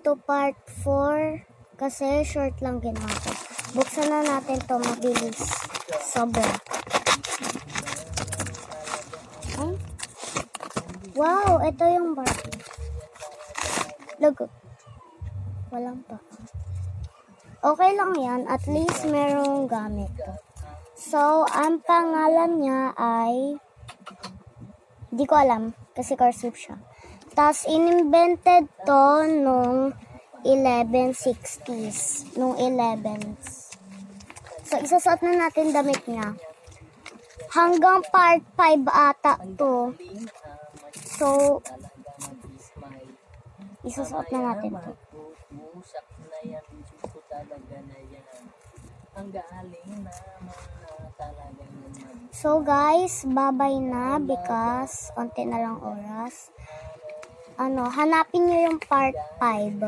to part 4 kasi short lang ginawa ko. Buksan na natin to mabilis. Sobra. Ay. Wow, ito yung Barbie. Logo. Walang pa. Okay lang yan. At least merong gamit to. So, ang pangalan niya ay hindi ko alam kasi cursive siya. Tapos, in-invented to nung 1160s. Nung 11s. So, isasuot na natin damit niya. Hanggang part 5 ata to. So, isasuot na natin to. So guys, bye-bye na because konti na lang oras. Hanapin nyo yung part 5.